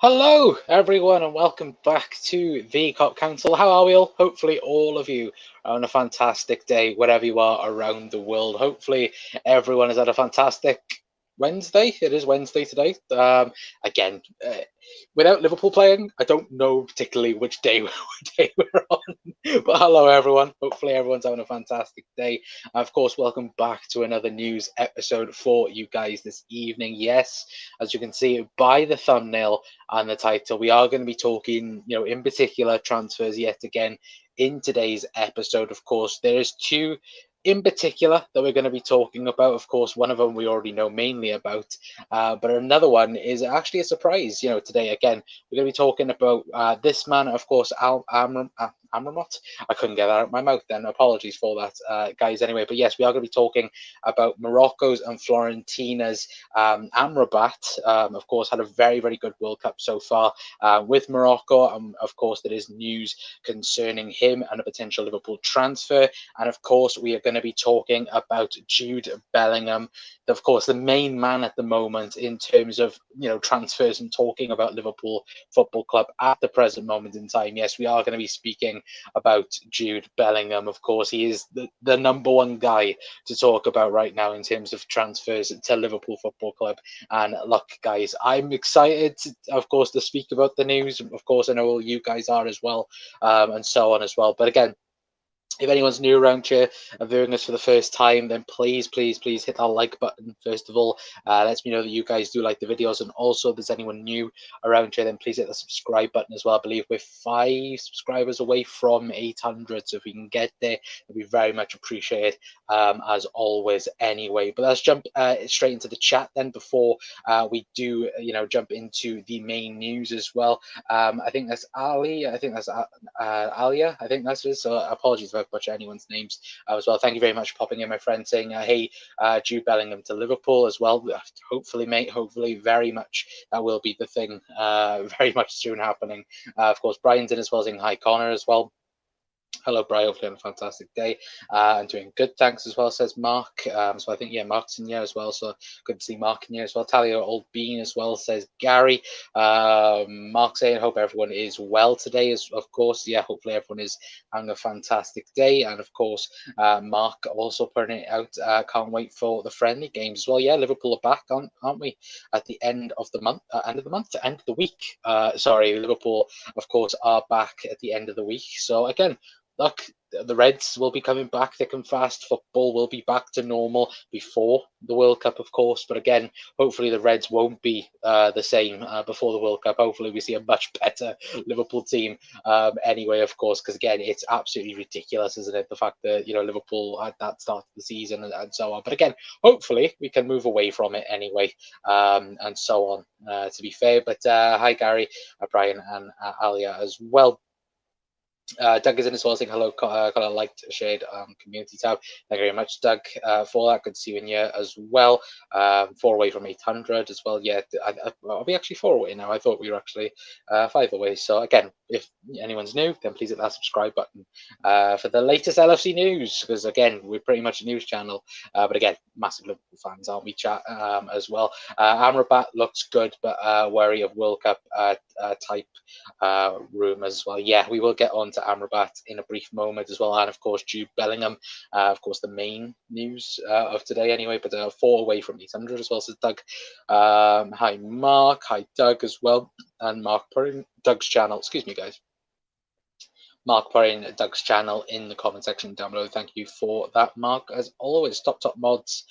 Hello, everyone, and welcome back to the Cop Council. How are we all? Hopefully, all of you are on a fantastic day wherever you are around the world. Hopefully, everyone has had a fantastic Wednesday. It is Wednesday today. Again, without Liverpool playing, I don't know particularly which day, we're on. But hello, everyone. Hopefully, everyone's having a fantastic day. Of course, welcome back to another news episode for you guys this evening. Yes, as you can see by the thumbnail and the title, we are going to be talking, in particular, transfers yet again in today's episode. Of course, there's two in particular that we're going to be talking about. Of course, one of them we already know mainly about, but another one is actually a surprise. Today again we're going to be talking about this man, of course, Amrabat. I couldn't get that out of my mouth then. Apologies for that, guys. Anyway, but yes, we are going to be talking about Morocco's and Florentina's Amrabat. Of course, had a very, very good World Cup so far with Morocco. Of course, there is news concerning him and a potential Liverpool transfer. And of course, we are going to be talking about Jude Bellingham, of course, the main man at the moment in terms of transfers and talking about Liverpool Football Club at the present moment in time. Yes, we are going to be speaking about Jude Bellingham. Of course, he is the number one guy to talk about right now in terms of transfers to Liverpool Football Club. And look, guys, I'm excited, of course, to speak about the news. Of course, I know all you guys are as well, and so on as well. But again, if anyone's new around here and viewing us for the first time, then please hit that like button. First of all, lets me know that you guys do like the videos. And also, if there's anyone new around here, then please hit the subscribe button as well. I believe we're 5 subscribers away from 800. So if we can get there, it'll be very much appreciated, as always anyway. But let's jump straight into the chat then before we do, jump into the main news as well. I think that's Ali. I think that's Alia. I think that's it. So apologies if I butcher anyone's names as well. Thank you very much for popping in, my friend, saying, hey, Jude Bellingham to Liverpool as well. Hopefully, mate, hopefully, very much that will be the thing, very much soon happening. Of course, Brian's in as well, saying hi, Connor, as well. Hello, Brian. Hopefully, on a fantastic day. I'm doing good, thanks as well, says Mark. So I think, yeah, Mark's in here as well. So good to see Mark in here as well. Talia Old Bean as well, says Gary. Mark saying, hope everyone is well today, of course. Yeah, hopefully everyone is having a fantastic day. And of course, Mark also putting it out. Can't wait for the friendly games as well. Yeah, Liverpool are back, aren't we? At the end of the month, end of the week. Sorry, Liverpool, of course, are back at the end of the week. So again, look, the Reds will be coming back thick and fast. Football will be back to normal before the World Cup, of course. But again, hopefully the Reds won't be the same before the World Cup. Hopefully we see a much better Liverpool team anyway, of course, because again, it's absolutely ridiculous, isn't it? The fact that, Liverpool had that start of the season and so on. But again, hopefully we can move away from it anyway, and so on, to be fair. But hi, Gary, Brian, and Alia as well. Doug is in as well, saying hello, kind of liked, shared community tab. Thank you very much, Doug, for that. Good to see you in here as well. 4 away from 800 as well. Yeah, are we actually 4 away now? I thought we were actually 5 away. So again, if anyone's new, then please hit that subscribe button for the latest LFC news, because again, we're pretty much a news channel. But again, massive Liverpool fans, aren't we, chat, as well. Amrabat looks good, but wary of World Cup type rumours as well. Yeah, we will get on to Amrabat in a brief moment as well, and of course Jude Bellingham, of course the main news of today anyway. But 4 away from 800 as well, says Doug. Hi Mark, hi Doug as well, and Mark putting Doug's channel. Excuse me, guys. Mark putting Doug's channel in the comment section down below. Thank you for that, Mark. As always, top mods,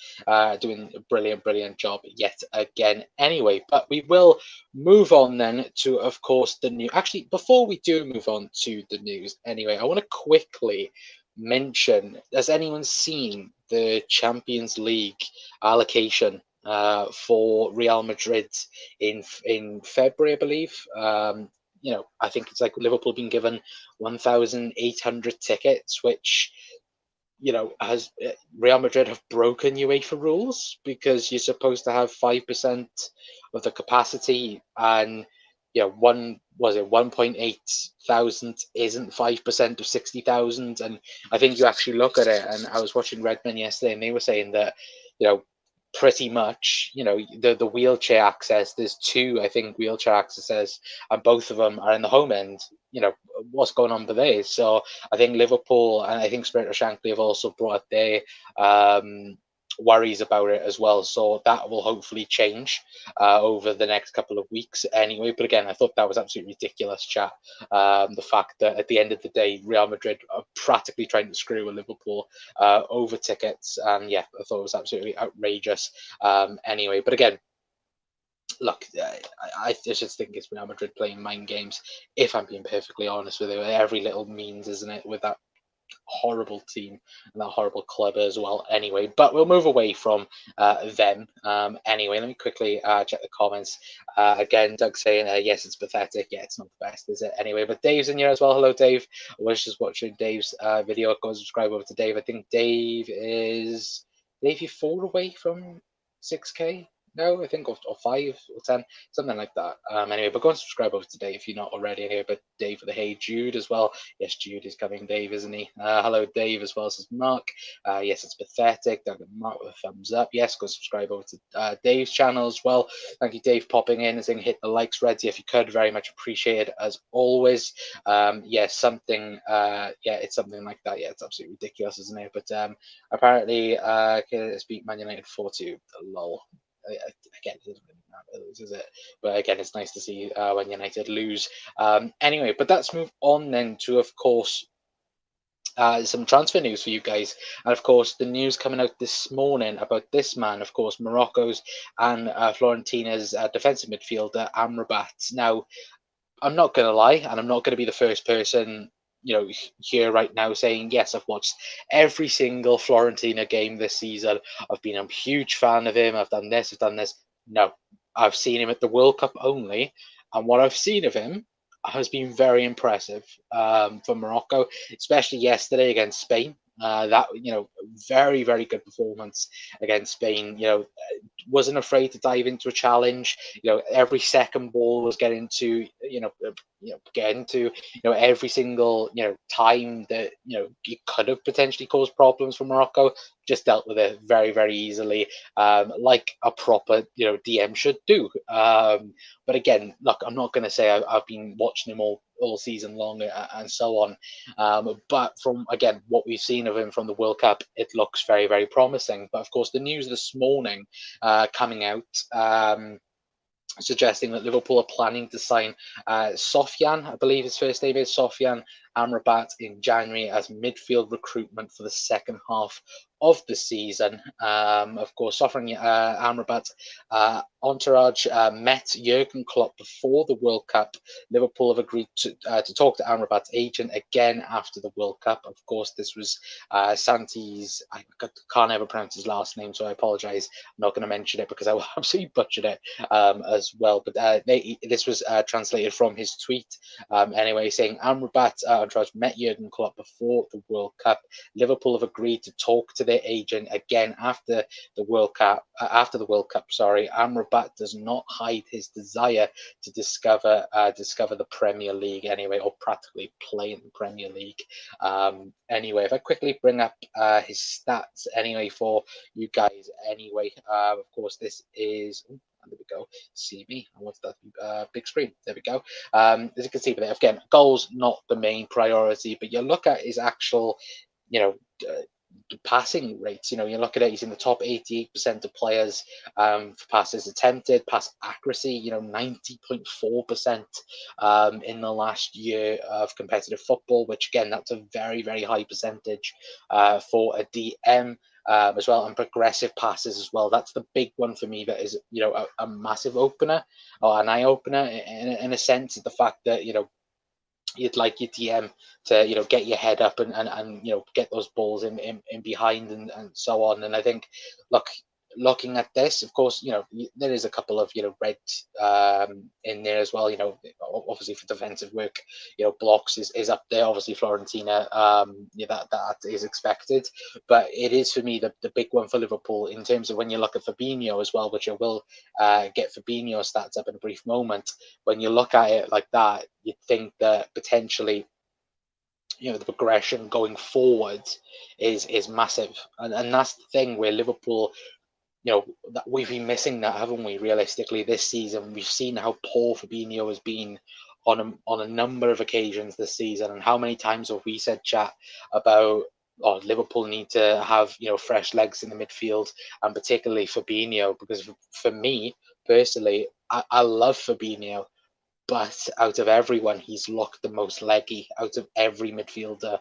doing a brilliant job yet again. Anyway, but we will move on then to, of course, the new. Actually, before we do move on to the news, anyway, I want to quickly mention: has anyone seen the Champions League allocation for Real Madrid in February, I believe? I think it's like Liverpool being given 1,800 tickets, which, has Real Madrid have broken UEFA rules, because you're supposed to have 5% of the capacity, and 1.8 thousand isn't 5% of 60,000. And I think you actually look at it, and I was watching Redmen yesterday, and they were saying that, pretty much, the wheelchair access. There's two, I think, wheelchair accesses, and both of them are in the home end. What's going on with these? So I think Liverpool and I think Spirit Shankly have also brought up their worries about it as well. So that will hopefully change over the next couple of weeks anyway. But again, I thought that was absolutely ridiculous, chat. The fact that at the end of the day, Real Madrid are practically trying to screw with Liverpool over tickets. And yeah, I thought it was absolutely outrageous anyway. But again, look, I just think it's Real Madrid playing mind games, if I'm being perfectly honest with you. Every little means, isn't it, with that horrible team and that horrible club as well anyway. But we'll move away from them anyway. Let me quickly check the comments. Again, Doug saying, yes, it's pathetic. Yeah, it's not the best, is it? Anyway, but Dave's in here as well. Hello, Dave. I was just watching Dave's video. Go and subscribe over to Dave. I think Dave, you 4 away from 6K? No, I think or 5 or 10, something like that. Anyway, but go and subscribe over to Dave if you're not already here. But Dave for the hey Jude as well. Yes, Jude is coming, Dave, isn't he? Hello, Dave, as well, says Mark. Yes, it's pathetic. Mark with a thumbs up. Yes, go subscribe over to Dave's channel as well. Thank you, Dave, popping in and saying hit the likes, Redzy, if you could. Very much appreciated as always. It's something like that. Yeah, it's absolutely ridiculous, isn't it? But apparently, let's beat Man United 4-2. Lol. Again, it doesn't really matter, is it? But again, it's nice to see when United lose. Anyway, but let's move on then to, of course, some transfer news for you guys. And of course, the news coming out this morning about this man, of course, Morocco's and Fiorentina's defensive midfielder, Amrabat. Now, I'm not going to lie, and I'm not going to be the first person here right now saying, yes, I've watched every single Florentina game this season. I've been a huge fan of him. I've done this, I've done this. No, I've seen him at the World Cup only. And what I've seen of him has been very impressive for Morocco, especially yesterday against Spain. Very, very good performance against Spain. Wasn't afraid to dive into a challenge. Every second ball was getting to, every single, time that, it could have potentially caused problems for Morocco, just dealt with it very, very easily, like a proper, DM should do. But again, look, I'm not going to say I've been watching him all season long and so on. But from, again, what we've seen of him from the World Cup, it looks very, very promising. But of course, the news this morning coming out, suggesting that Liverpool are planning to sign Sofyan, I believe his first name is Sofyan Amrabat, in January as midfield recruitment for the second half of the season. Of course, Sofyan Amrabat's entourage met Jurgen Klopp before the World Cup. Liverpool have agreed to talk to Amrabat's agent again after the World Cup. Of course, this was Santi's, I can't ever pronounce his last name, so I apologise. I'm not going to mention it because I will absolutely butcher it as well. But this was translated from his tweet anyway, saying Amrabat entourage met Jurgen Klopp before the World Cup. Liverpool have agreed to talk to their agent again after the World Cup. Amrabat does not hide his desire to discover the Premier League anyway, or practically play in the Premier League. Anyway, if I quickly bring up his stats anyway for you guys anyway. Of course, this is. There we go. See me. I wanted that big screen. There we go. As you can see, but again, goals not the main priority, but you look at his actual, passing rates. You look at it, he's in the top 88% of players for passes attempted, pass accuracy, 90.4% in the last year of competitive football, which again, that's a very, very high percentage for a DM. As well, and progressive passes as well. That's the big one for me. That is, a massive opener or an eye opener in a sense. The fact that you'd like your DM to get your head up and get those balls in behind and so on. And I think, looking at this, of course, there is a couple of red in there as well. Obviously for defensive work, blocks is up there. Obviously Florentina, that is expected, but it is for me the big one for Liverpool in terms of when you look at Fabinho as well, which I will get Fabinho stats up in a brief moment. When you look at it like that, you'd think that potentially the progression going forward is massive, and that's the thing where Liverpool that we've been missing that, haven't we? Realistically, this season, we've seen how poor Fabinho has been on a number of occasions this season, and how many times have we said, chat, about Liverpool need to have fresh legs in the midfield, and particularly Fabinho, because for me personally, I love Fabinho, but out of everyone, he's looked the most leggy out of every midfielder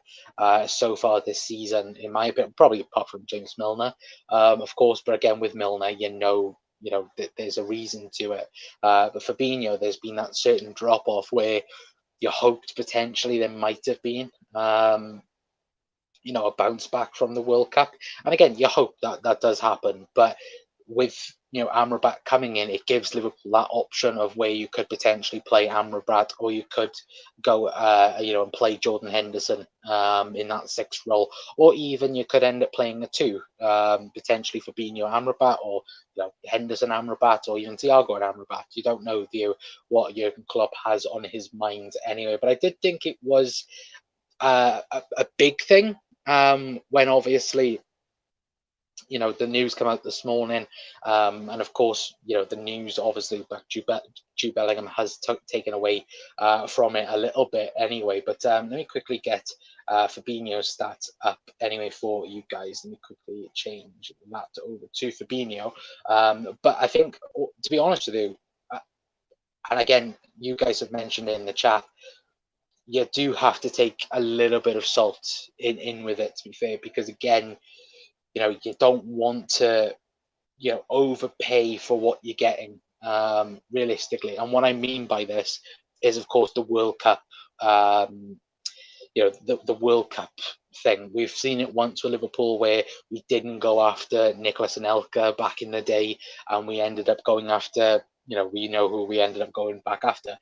so far this season, in my opinion, probably apart from James Milner, of course. But again, with Milner, there's a reason to it. But Fabinho, there's been that certain drop off where you hoped potentially there might have been, a bounce back from the World Cup. And again, you hope that that does happen. But with Amrabat coming in, it gives Liverpool that option of where you could potentially play Amrabat, or you could go and play Jordan Henderson in that sixth role, or even you could end up playing a two, potentially Fabinho Amrabat, or Henderson Amrabat, or even Thiago and Amrabat. You don't know what Jurgen Klopp has on his mind anyway. But I did think it was a big thing when obviously the news come out this morning, and of course the news obviously that Jude Bellingham has taken away from it a little bit anyway. But let me quickly get Fabinho's stats up anyway for you guys. Let me quickly change that over to Fabinho. But I think, to be honest with you, and again, you guys have mentioned it in the chat, you do have to take a little bit of salt in with it, to be fair, because again, you don't want to, overpay for what you're getting, realistically. And what I mean by this is, of course, the World Cup, the World Cup thing. We've seen it once with Liverpool where we didn't go after Nicolas Anelka back in the day, and we ended up going after, we know who we ended up going back after.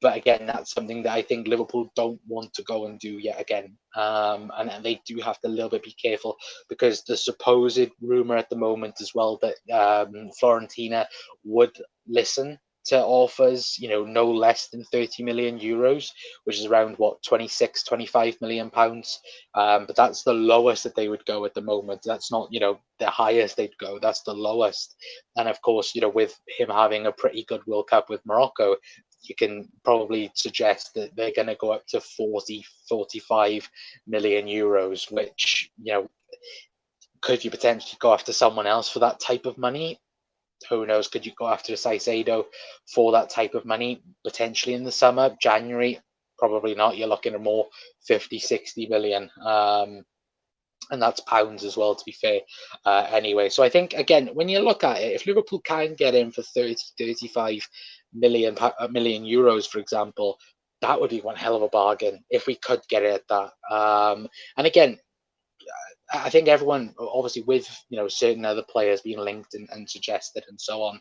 But again, that's something that I think Liverpool don't want to go and do yet again. And they do have to a little bit be careful, because the supposed rumour at the moment as well that Fiorentina would listen to offers, no less than 30 million euros, which is around 26, 25 million pounds. But that's the lowest that they would go at the moment. That's not, the highest they'd go. That's the lowest. And of course, with him having a pretty good World Cup with Morocco, you can probably suggest that they're going to go up to 40, 45 million euros, which, could you potentially go after someone else for that type of money? Who knows? Could you go after a Caicedo for that type of money potentially in the summer, January? Probably not. You're looking at more 50, 60 million. And that's pounds as well, to be fair, anyway. So I think, again, when you look at it, if Liverpool can get in for 30, 35 million euros, for example, that would be one hell of a bargain if we could get it at that. And again, I think everyone, obviously, with certain other players being linked and suggested and so on,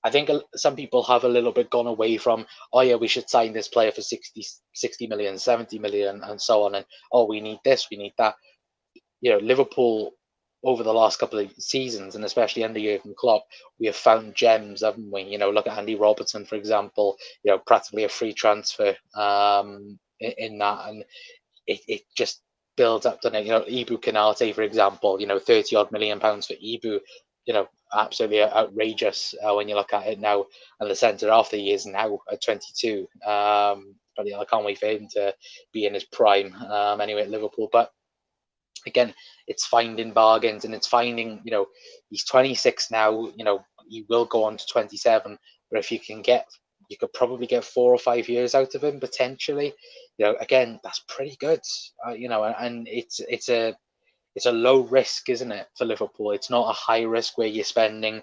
I think some people have a little bit gone away from, oh yeah, we should sign this player for 60 million, 70 million, and so on, and we need this, we need that. Liverpool over the last couple of seasons, and especially under Jurgen Klopp, we have found gems, haven't we? Look at Andy Robertson, for example. Practically a free transfer in that, and it just builds up, doesn't it? Ibu Kanate, for example. 30-odd million pounds for Ibu. Absolutely outrageous when you look at it now. And the centre half he is now at 22. But I can't wait for him to be in his prime anyway at Liverpool. But again, it's finding bargains, and it's finding, he's 26 now, he will go on to 27, but if you could probably get 4 or 5 years out of him potentially, again, that's pretty good, and it's a low risk, isn't it, for Liverpool? It's not a high risk where you're spending,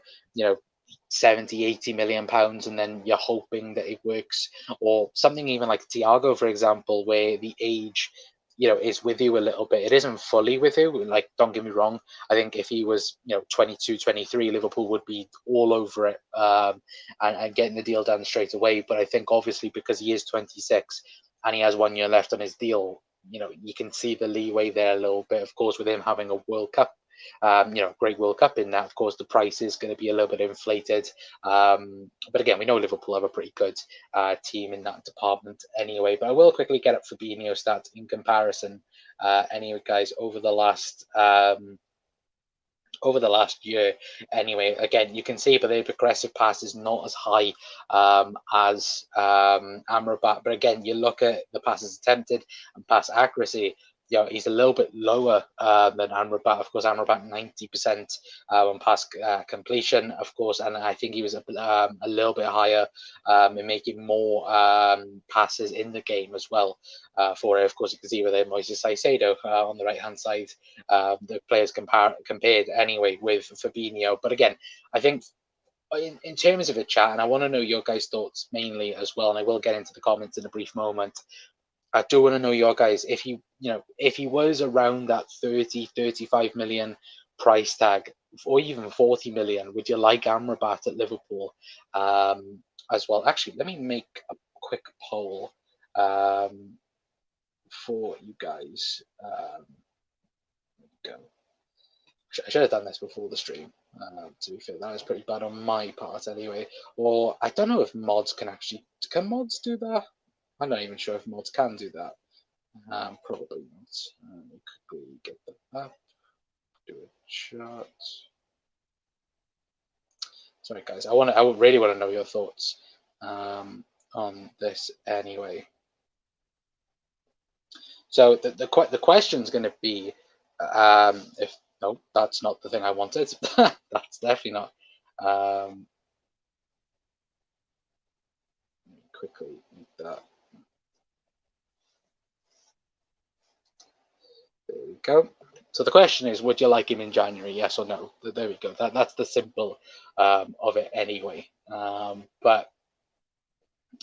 70, 80 million pounds and then you're hoping that it works, or something even like Thiago, for example, where the age is with you a little bit. It isn't fully with you. Like, don't get me wrong. I think if he was, 22, 23, Liverpool would be all over it and getting the deal done straight away. But I think obviously because he is 26 and he has 1 year left on his deal, you can see the leeway there a little bit. Of course, with him having a World Cup, great World Cup in that, of course, the price is going to be a little bit inflated. But again, we know Liverpool have a pretty good team in that department anyway. But I will quickly get up Fabinho stats in comparison. Anyway, guys, over the last over the last year anyway. Again, you can see, but the progressive pass is not as high as Amrabat. But again, you look at the passes attempted and pass accuracy. He's a little bit lower than Amrabat. Of course, Amrabat 90% on pass completion, of course, and I think he was a little bit higher in making more passes in the game as well. For it, of course, you can see with Moises Caicedo on the right hand side, the players compared anyway with Fabinho. But again, I think in terms of a chat, and I want to know your guys' thoughts mainly as well, and I will get into the comments in a brief moment. I do want to know your guys, if he was around that 30-35 million price tag, or even 40 million, would you like Amrabat at Liverpool as well? Actually, let me make a quick poll for you guys. Go. I should have done this before the stream. To be fair, that was pretty bad on my part anyway. Or I don't know if mods can mods do that? I'm not even sure if mods can do that. Probably not. We quickly get that up. Do a chart. Sorry, guys. I really want to know your thoughts on this anyway. So the question's going to be if no, that's not the thing I wanted. That's definitely not. Quickly make that. There we go. So the question is, would you like him in January? Yes or no? There we go. That's the simple of it anyway. But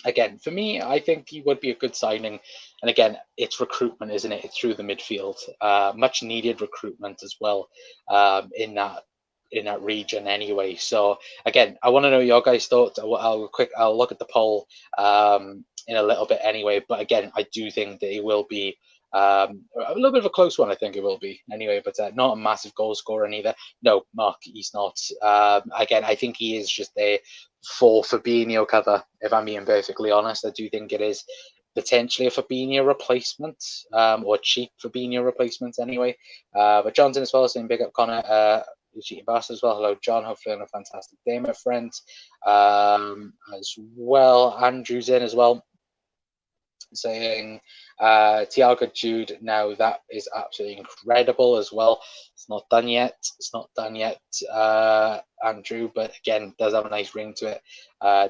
again, for me, I think he would be a good signing. And again, it's recruitment, isn't it? It's through the midfield. Much needed recruitment as well in that region anyway. So again, I want to know your guys' thoughts. I'll look at the poll in a little bit anyway. But again, I do think that he will be a little bit of a close one. I think it will be anyway, but not a massive goal scorer neither. No, Mark, he's not. Again, I think he is just there for Fabinho cover. If I'm being perfectly honest, I do think it is potentially a Fabinho replacement or cheap Fabinho replacement anyway. But Johnson as well saying big up Connor. Cheating bastard as well. Hello, John. Hopefully, on a fantastic day, my friend. As well, Andrew's in as well, saying Thiago Jude. Now that is absolutely incredible as well. It's not done yet. Andrew. But again, does have a nice ring to it,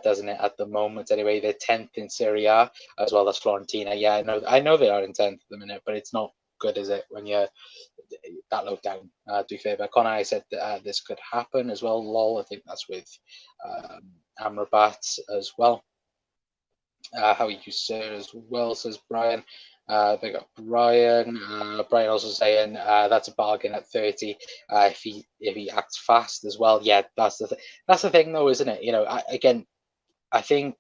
doesn't it? At the moment, anyway, they're 10th in Serie A as well as Fiorentina. Yeah, I know they are in 10th at the minute, but it's not good, is it, when you're that low down? To be fair, but Connor, I said that this could happen as well. Lol, I think that's with Amrabat as well. How you sir as well, says Brian. They got Brian. Brian also saying that's a bargain at 30 if he acts fast as well. Yeah, that's the thing though, isn't it? I think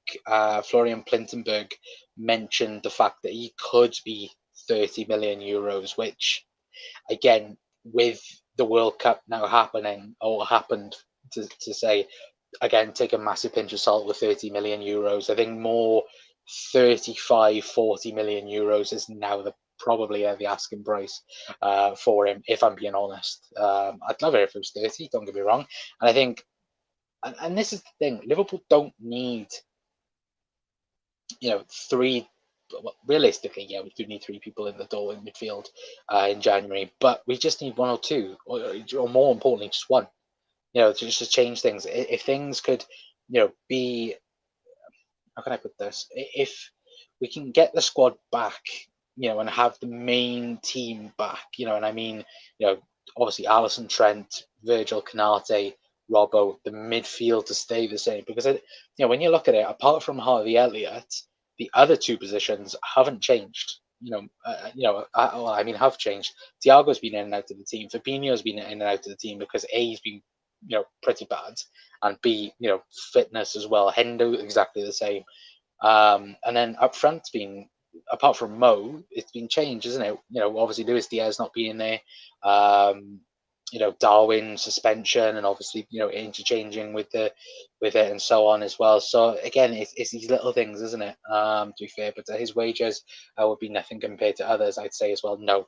Florian Plintenberg mentioned the fact that he could be 30 million euros, which again, with the World Cup now happening or happened, to say, again, take a massive pinch of salt with 30 million euros. I think more 35, 40 million euros is now probably the asking price for him, if I'm being honest. I'd love it if it was 30, don't get me wrong. And I think, and this is the thing, Liverpool don't need, three. Well, realistically, yeah, we do need three people in the door in midfield in January, but we just need one or two, or more importantly, just one. Just to change things. If things could, be, how can I put this? If we can get the squad back, and have the main team back, and I mean, obviously Alisson, Trent, Virgil, Canate, Robbo, the midfield to stay the same, because when you look at it, apart from Harvey Elliott, the other two positions haven't changed. Have changed. Thiago's been in and out of the team. Fabinho's been in and out of the team because A, he's been pretty bad, and B, fitness as well. Hendo exactly the same. And then up front's been, apart from Mo, it's been changed, isn't it? Obviously Luis Diaz not being there. Darwin suspension, and obviously interchanging with it and so on as well. So again, it's these little things, isn't it? To be fair, but his wages would be nothing compared to others, I'd say as well. No,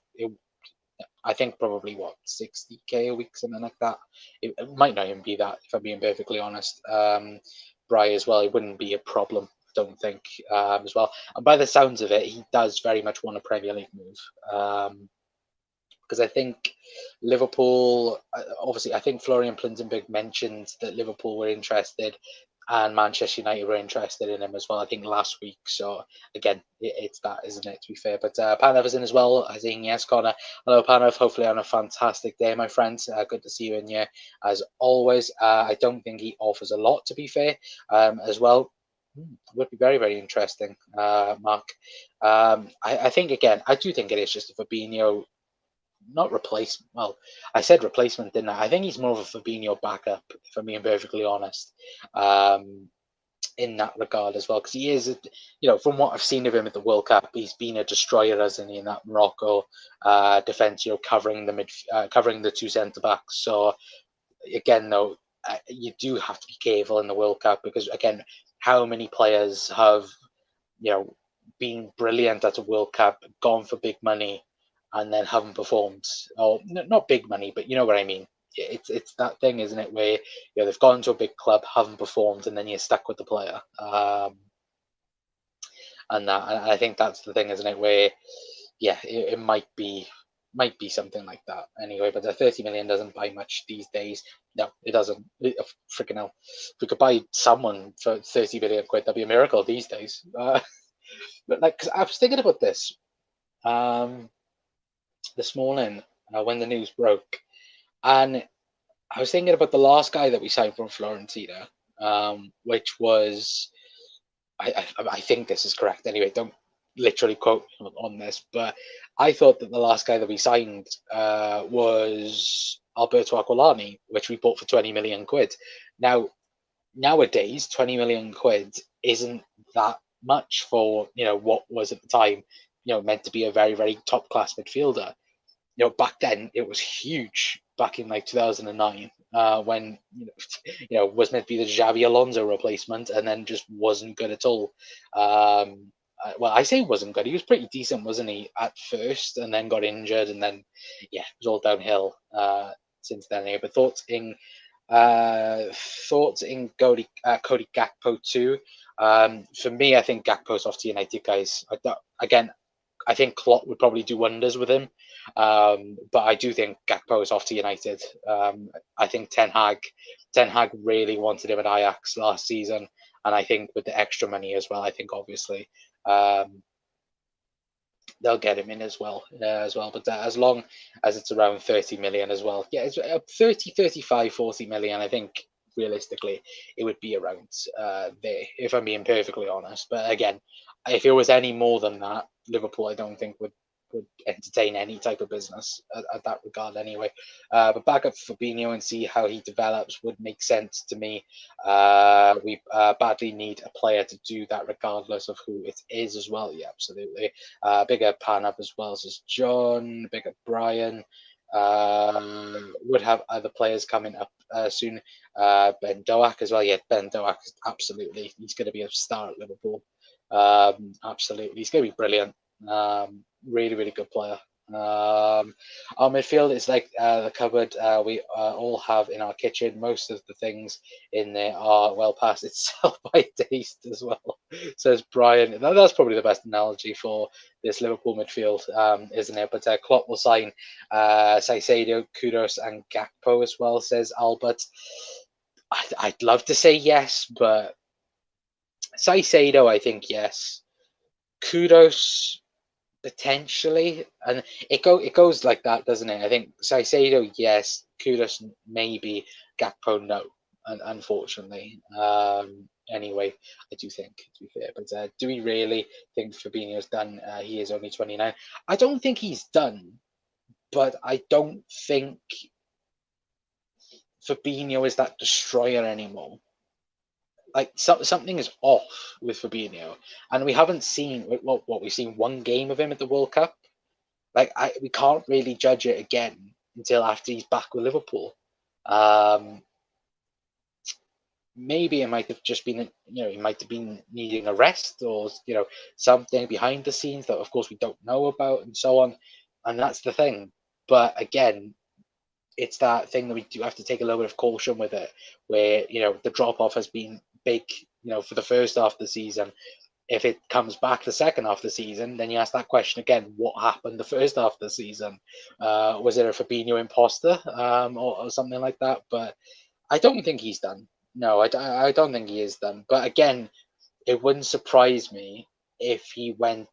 I think probably what 60k a week, something like that. It might not even be that, if I'm being perfectly honest. Bry as well, it wouldn't be a problem, I don't think, as well. And by the sounds of it, he does very much want a Premier League move. Because I think Liverpool, obviously, I think Florian Plinzenberg mentioned that Liverpool were interested and Manchester United were interested in him as well, I think last week. So again, it's that, isn't it, to be fair. But Panev is in as well, saying yes, Connor. Hello, Panev. Hopefully on a fantastic day, my friend. Good to see you in here as always. I don't think he offers a lot, to be fair, as well. Would be very, very interesting, Mark. I think, again, I do think it is just a Fabinho, not replacement. Well, I said replacement, didn't I? I think he's more of a Fabinho backup, if I'm being perfectly honest, in that regard as well. Because he is, from what I've seen of him at the World Cup, he's been a destroyer, hasn't he, in that Morocco defense, covering covering the two centre backs. So again, though, you do have to be careful in the World Cup because, again, how many players have, been brilliant at a World Cup, gone for big money, and then haven't performed? Or not big money, but you know what I mean. It's that thing, isn't it, where they've gone to a big club, haven't performed, and then you're stuck with the player. And I think that's the thing, isn't it? Where it might be something like that anyway. But the 30 million doesn't buy much these days. No, it doesn't. Freaking hell! If we could buy someone for 30 million quid, that'd be a miracle these days. But cause I was thinking about this this morning when the news broke, and I was thinking about the last guy that we signed from Fiorentina, which was, I think this is correct. Anyway, don't literally quote on this, but I thought that the last guy that we signed was Alberto Aquilani, which we bought for 20 million quid. Now, nowadays, 20 million quid isn't that much for what was at the time meant to be a very, very top class midfielder. Back then it was huge. Back in 2009, when was meant to be the Xavi Alonso replacement, and then just wasn't good at all. Well, I say wasn't good. He was pretty decent, wasn't he, at first, and then got injured, and then it was all downhill since then. But thoughts in Cody Gakpo too. For me, I think Gakpo's off to United, guys. Again, I think Klopp would probably do wonders with him, but I do think Gakpo is off to United. I think Ten Hag really wanted him at Ajax last season, and I think with the extra money as well, I think obviously they'll get him in as well. But as long as it's around 30 million as well, it's 30, 35, 40 million. I think realistically it would be around there, if I'm being perfectly honest. But again, if it was any more than that, Liverpool I don't think would entertain any type of business at that regard anyway. But back up Fabinho and see how he develops would make sense to me. We badly need a player to do that regardless of who it is as well. Yeah, absolutely. Bigger pan up as well, says John. Bigger Brian. Would have other players coming up soon. Ben Doak as well. Yeah, Ben Doak, absolutely. He's going to be a star at Liverpool. Absolutely. He's going to be brilliant. Really, really good player. Our midfield is like the cupboard we all have in our kitchen. Most of the things in there are well past its sell-by taste as well, says Brian. That's probably the best analogy for this Liverpool midfield, isn't it? But Klopp will sign Caicedo, Kudus, and Gakpo as well, says Albert. I'd love to say yes, but Caicedo, I think yes. Kudus, potentially, and it goes like that, doesn't it? I think Caicedo, yes. Kudus, maybe. Gakpo, no. Unfortunately. Anyway, I do think, to be fair, but do we really think Fabinho's done? He is only 29. I don't think he's done, but I don't think Fabinho is that destroyer anymore. Like something is off with Fabinho, and we haven't seen what we've seen one game of him at the World Cup. We can't really judge it again until after he's back with Liverpool. Maybe it might have just been, he might have been needing a rest, or something behind the scenes that of course we don't know about, and so on. And that's the thing. But again, it's that thing that we do have to take a little bit of caution with it, where the drop off has been big, for the first half of the season. If it comes back the second half of the season, then you ask that question again: what happened the first half of the season? Was it a Fabinho imposter, or something like that? But I don't think he's done. No, I don't think he is done. But again, it wouldn't surprise me if he went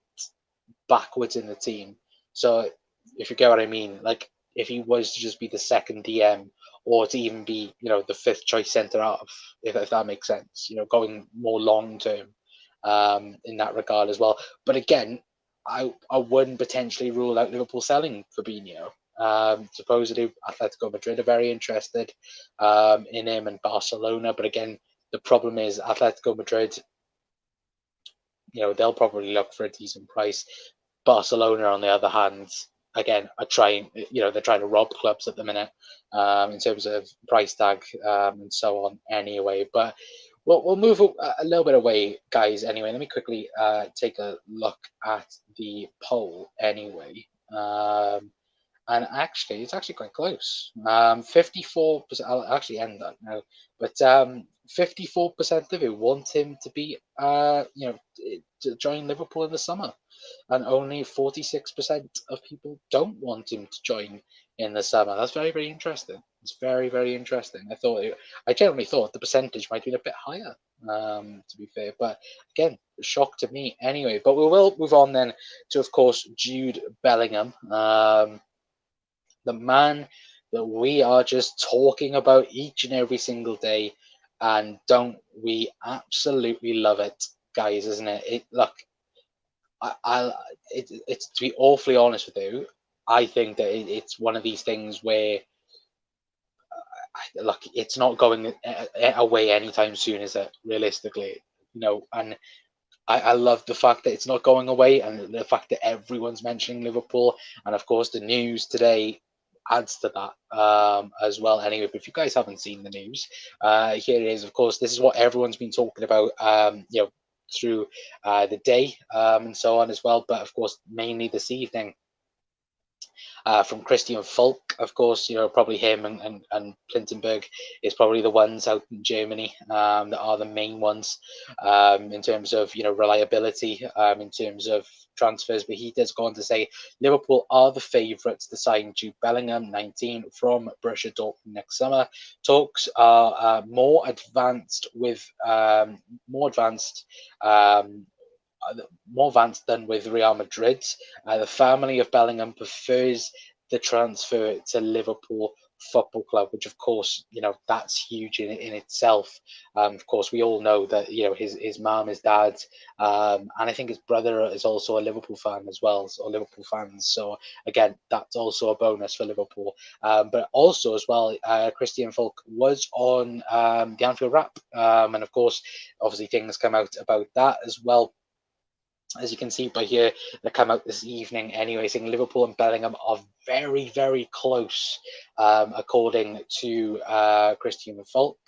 backwards in the team. So if you get what I mean, like if he was to just be the second DM or to even be, the fifth choice centre half, if that makes sense, going more long term in that regard as well. But again, I wouldn't potentially rule out Liverpool selling Fabinho. Supposedly, Atletico Madrid are very interested in him and Barcelona. But again, the problem is Atletico Madrid, they'll probably look for a decent price. Barcelona, on the other hand, again, are trying, they're trying to rob clubs at the minute in terms of price tag and so on anyway. But we'll move a little bit away, guys, anyway. Let me quickly take a look at the poll anyway. And actually, it's actually quite close. 54%. I'll actually end that now. But 54% of you want him to be, to join Liverpool in the summer, and only 46% of people don't want him to join in the summer. That's very, very interesting. It's very, very interesting. I generally thought the percentage might have been a bit higher, to be fair. But again, shock to me anyway. But we will move on then to, of course, Jude Bellingham. The man that we are just talking about each and every single day, and don't we absolutely love it, guys? Isn't it? It's to be awfully honest with you, I think that it's one of these things where, look, it's not going away anytime soon, is it? Realistically, and I love the fact that it's not going away, and the fact that everyone's mentioning Liverpool, and of course the news today adds to that as well. Anyway, but if you guys haven't seen the news, here it is. Of course, this is what everyone's been talking about, through the day and so on as well. But of course, mainly this evening. From Christian Falk, of course, probably him and Plintenberg is probably the ones out in Germany that are the main ones in terms of reliability, in terms of transfers. But he does go on to say Liverpool are the favourites to sign Jude Bellingham, 19, from Borussia Dortmund next summer. Talks are more advanced more advanced than with Real Madrid. The family of Bellingham prefers the transfer to Liverpool Football Club, which of course, that's huge in itself. Of course, we all know that, his mom, his dad, and I think his brother is also a Liverpool fan as well, or Liverpool fans. So again, that's also a bonus for Liverpool. But also as well, Christian Falk was on the Anfield Wrap, and of course, obviously things come out about that as well. As you can see by here, they come out this evening anyway, saying Liverpool and Bellingham are very, very close, according to Christian Falk.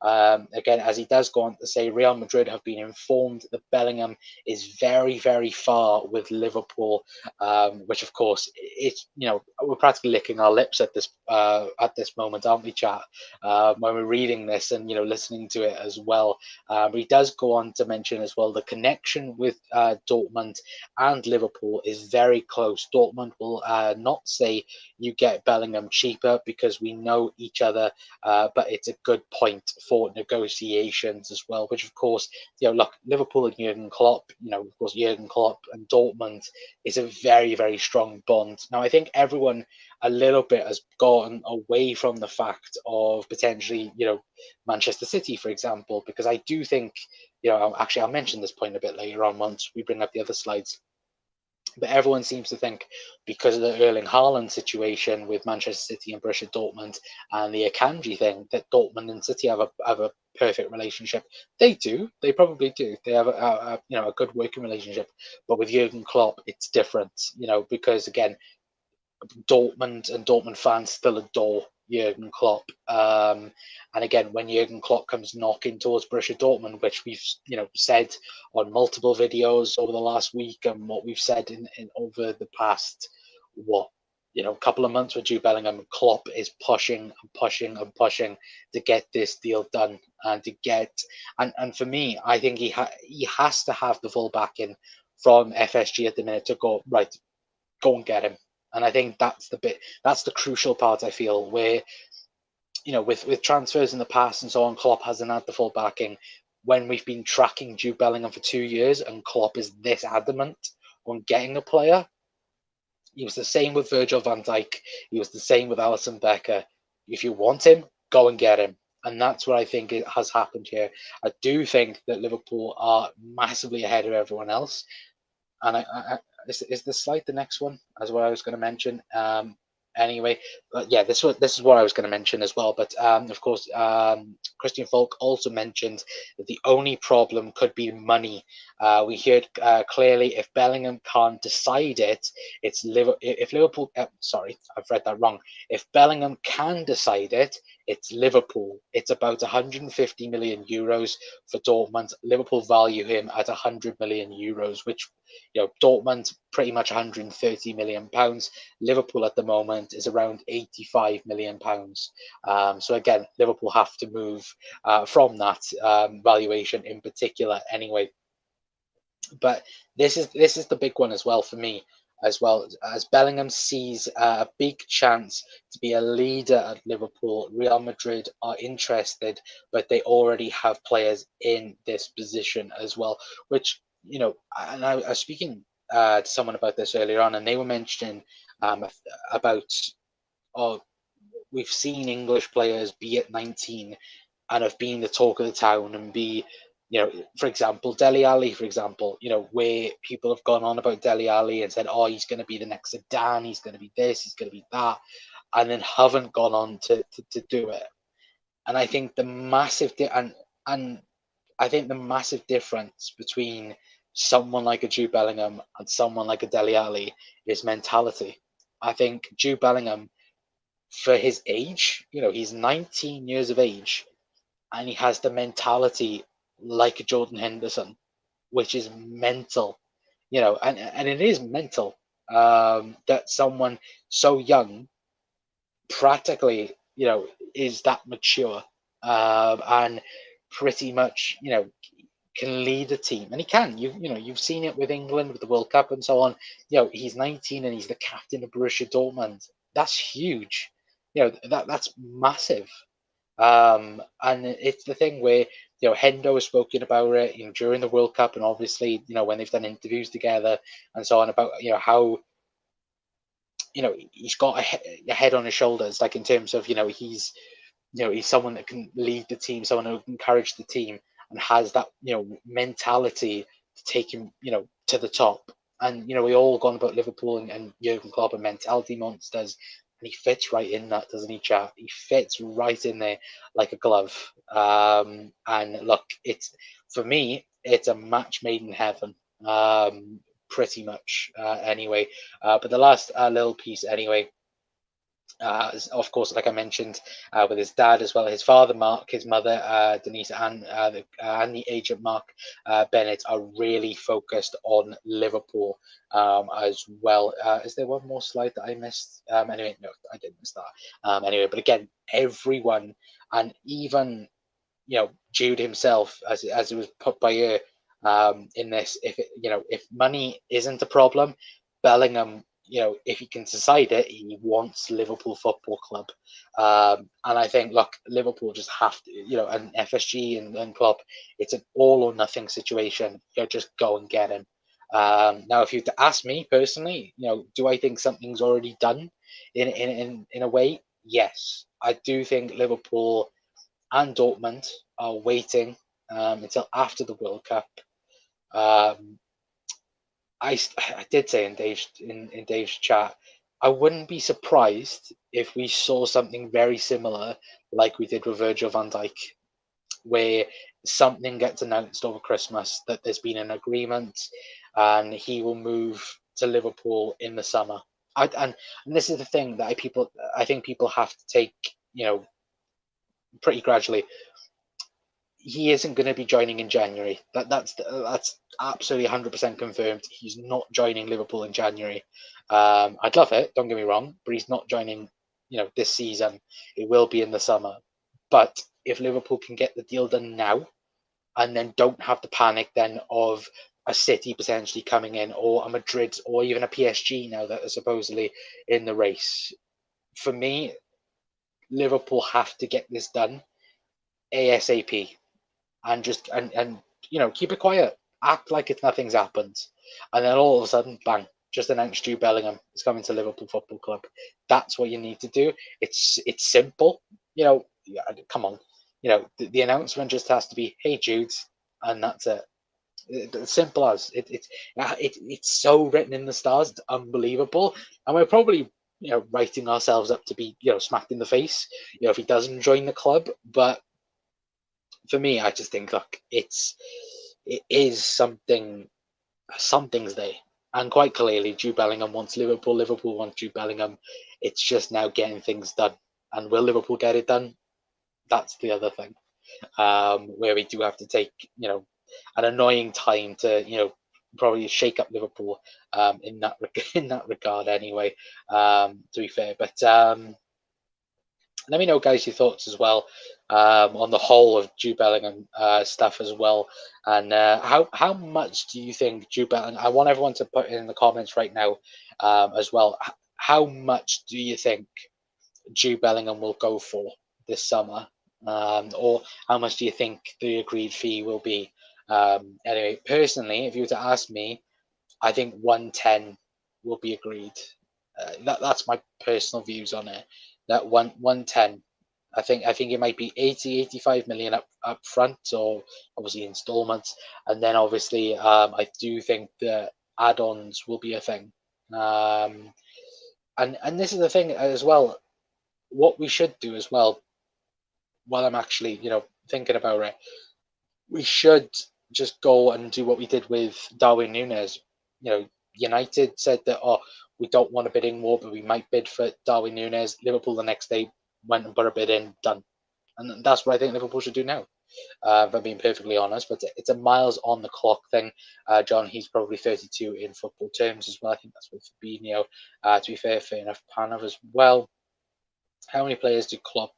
Again, as he does go on to say, Real Madrid have been informed that Bellingham is very, very far with Liverpool, which of course, it's we're practically licking our lips at this moment, aren't we, chat? When we're reading this and listening to it as well. But he does go on to mention as well the connection with Dortmund and Liverpool is very close. Dortmund will not say you get Bellingham cheaper because we know each other, but it's a good point for negotiations as well, which of course, look, Liverpool and Jurgen Klopp, of course, Jurgen Klopp and Dortmund is a very, very strong bond. Now, I think everyone a little bit has gone away from the fact of potentially, Manchester City, for example, because I do think, actually, I'll mention this point a bit later on once we bring up the other slides. But everyone seems to think because of the Erling Haaland situation with Manchester City and Borussia Dortmund and the Akanji thing that Dortmund and City have a perfect relationship. They do. They probably do. They have a good working relationship. But with Jurgen Klopp, it's different. Because again, Dortmund and Dortmund fans still adore Jurgen Klopp. And again, when Jurgen Klopp comes knocking towards Borussia Dortmund, which we've said on multiple videos over the last week, and what we've said in over the past a couple of months with Jude Bellingham, Klopp is pushing and pushing and pushing to get this deal done and to get and for me, I think he has to have the full backing from FSG at the minute to go right, go and get him. And I think that's the crucial part. I feel where with transfers in the past and so on, Klopp hasn't had the full backing. When we've been tracking Jude Bellingham for 2 years and Klopp is this adamant on getting a player, he was the same with Virgil van Dijk. He was the same with Alisson Becker. If you want him, go and get him. And that's what I think it has happened here. I do think that Liverpool are massively ahead of everyone else. And is the slide the next one as what I was going to mention? Anyway, but yeah, this is what I was going to mention as well. But of course, Christian Falk also mentioned that the only problem could be money. We heard clearly if Bellingham can't decide it, it's Liverpool. If Liverpool, sorry, I've read that wrong. If Bellingham can decide it, it's Liverpool. It's about 150 million euros for Dortmund. Liverpool value him at 100 million euros, which Dortmund pretty much 130 million pounds. Liverpool at the moment is around 85 million pounds. So again, Liverpool have to move from that valuation in particular anyway. But this is the big one as well for me, as well as Bellingham sees a big chance to be a leader at Liverpool. Real Madrid are interested, but they already have players in this position as well, which and I was speaking to someone about this earlier on, and they were mentioning about, oh, we've seen English players be at 19 and have been the talk of the town and be, for example, Dele Alli, for example, where people have gone on about Dele Alli and said, oh, he's going to be the next Zidane, he's going to be this, he's going to be that, and then haven't gone on to do it. And I think the massive and I think the massive difference between someone like a Jude Bellingham and someone like a Dele Alli is mentality. I think Jude Bellingham, for his age, he's 19 years of age, and he has the mentality like a Jordan Henderson, which is mental, and it is mental that someone so young practically, is that mature and pretty much, can lead a team, and he can. You've seen it with England with the World Cup and so on. He's 19 and he's the captain of Borussia Dortmund. That's huge. That's massive. And it's the thing where Hendo has spoken about it, during the World Cup, and obviously, when they've done interviews together and so on about how he's got a head on his shoulders, like in terms of he's he's someone that can lead the team, someone who can encourage the team, and has that mentality to take him to the top. And we all gone about Liverpool and Jurgen Klopp and mentality monsters, and he fits right in that, doesn't he, chat? He fits right in there like a glove. And look, it's for me, it's a match made in heaven. Pretty much anyway. But the last little piece anyway. Of course, like I mentioned, with his dad as well, his father Mark, his mother Denise, and the agent Mark Bennett are really focused on Liverpool as well. Is there one more slide that I missed? Anyway, no, I didn't miss that. Anyway, but again, everyone, and even Jude himself, as it was put by you in this, if money isn't a problem, Bellingham, if he can decide it, he wants Liverpool Football Club. And I think, look, Liverpool just have to, and FSG and Klopp, it's an all or nothing situation. Just go and get him. Now, if you ask me personally, do I think something's already done in a way? Yes, I do think Liverpool and Dortmund are waiting until after the World Cup. I did say in Dave's chat, I wouldn't be surprised if we saw something very similar like we did with Virgil van Dijk, where something gets announced over Christmas that there's been an agreement and he will move to Liverpool in the summer. And this is the thing that I think people have to take, pretty gradually. he isn't going to be joining in January. That's absolutely 100% confirmed. He's not joining Liverpool in January. I'd love it, don't get me wrong, but he's not joining, this season. It will be in the summer. But if Liverpool can get the deal done now, and then don't have the panic then of a City potentially coming in, or a Madrid, or even a PSG now that are supposedly in the race. For me, Liverpool have to get this done ASAP, and just keep it quiet, act like if nothing's happened, and then all of a sudden, bang, just announce Jude Bellingham is coming to Liverpool Football Club. That's what you need to do. It's simple, come on, the announcement just has to be, "Hey Jude," and that's it. It's simple as it's so written in the stars. It's unbelievable, and we're probably writing ourselves up to be smacked in the face if he doesn't join the club. But for me, I just think, look, it is something's there, and quite clearly, Jude Bellingham wants Liverpool. Liverpool wants Jude Bellingham. It's just now getting things done, and will Liverpool get it done? That's the other thing, where we do have to take an annoying time to probably shake up Liverpool in that in that regard. Anyway, to be fair, but let me know, guys, your thoughts as well on the whole of Jude Bellingham stuff as well, and how much do you think Jude Bellingham? I want everyone to put in the comments right now as well. How much do you think Jude Bellingham will go for this summer, or how much do you think the agreed fee will be? Anyway, personally, if you were to ask me, I think 110 will be agreed. That's my personal views on it. That 110, I think it might be 85 million up front, or obviously installments, and then obviously I do think the add-ons will be a thing. And this is the thing as well. What we should do as well, while I'm actually thinking about it, we should just go and do what we did with Darwin Núñez. United said that, we don't want a bidding war, but we might bid for Darwin Núñez. Liverpool the next day went and put a bid in, done. And that's what I think Liverpool should do now, if I'm being perfectly honest. But it's a miles on the clock thing. John, he's probably 32 in football terms as well. I think that's with Fabinho. To be fair enough, Panov as well. How many players do Klopp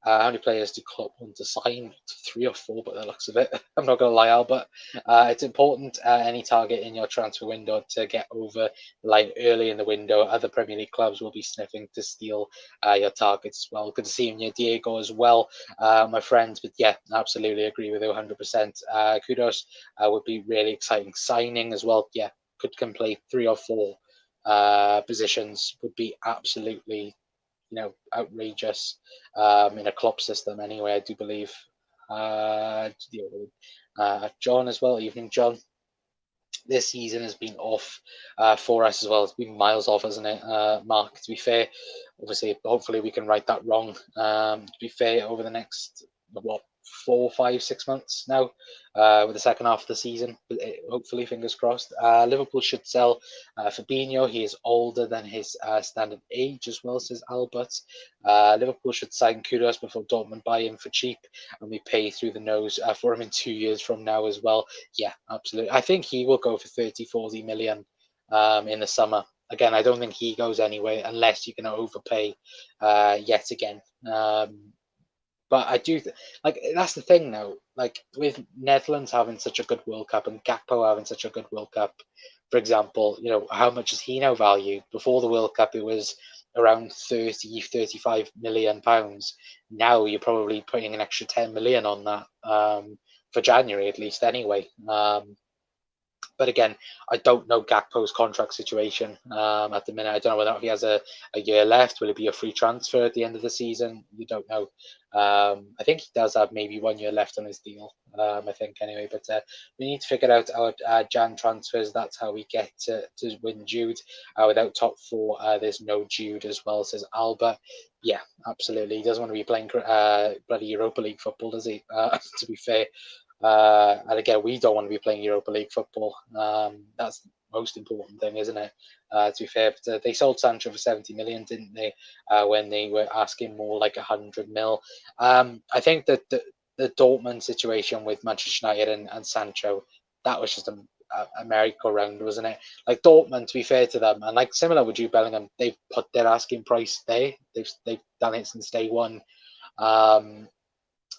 want to sign? 3 or 4, but the looks of it. I'm not going to lie, Albert. It's important, any target in your transfer window, to get over the line early in the window. Other Premier League clubs will be sniffing to steal your targets as well. Good to see you, Diego, as well, my friends. But yeah, absolutely agree with you 100%. Kudos would be really exciting signing as well. Yeah, can play 3 or 4 positions. Would be absolutely outrageous in a Klopp system anyway, I do believe. John as well, evening John. This season has been off for us as well. It's been miles off, hasn't it, Mark? To be fair, obviously, hopefully we can right that wrong. To be fair, over the next 4, 5, 6 months now, with the second half of the season, hopefully, fingers crossed. Liverpool should sell Fabinho. He is older than his standard age as well, says Albert. Liverpool should sign Kudus before Dortmund buy him for cheap, and we pay through the nose for him in 2 years from now as well. Yeah, absolutely. I think he will go for 30, 40 million in the summer. Again, I don't think he goes anywhere unless you're going to overpay yet again. But I do that's the thing now. Like, with Netherlands having such a good World Cup and Gakpo having such a good World Cup, for example, how much is he now valued? Before the World Cup, it was around 30, 35 million pounds. Now you're probably putting an extra 10 million on that for January at least. Anyway. But again, I don't know Gakpo's contract situation at the minute. I don't know whether he has a year left. Will it be a free transfer at the end of the season? You don't know. I think he does have maybe 1 year left on his deal, I think, anyway. But we need to figure out our Jan transfers. That's how we get to win Jude. Without top 4, there's no Jude as well, says Albert. Yeah, absolutely. He doesn't want to be playing bloody Europa League football, does he? To be fair. And again, we don't want to be playing Europa League football. That's the most important thing, isn't it? To be fair, but they sold Sancho for 70 million, didn't they? When they were asking more like 100 mil. I think that the the Dortmund situation with Manchester United and Sancho, that was just a merry-go-round, wasn't it? Like Dortmund, to be fair to them, and like similar with Jude Bellingham, they've put their asking price there. They've done it since day one.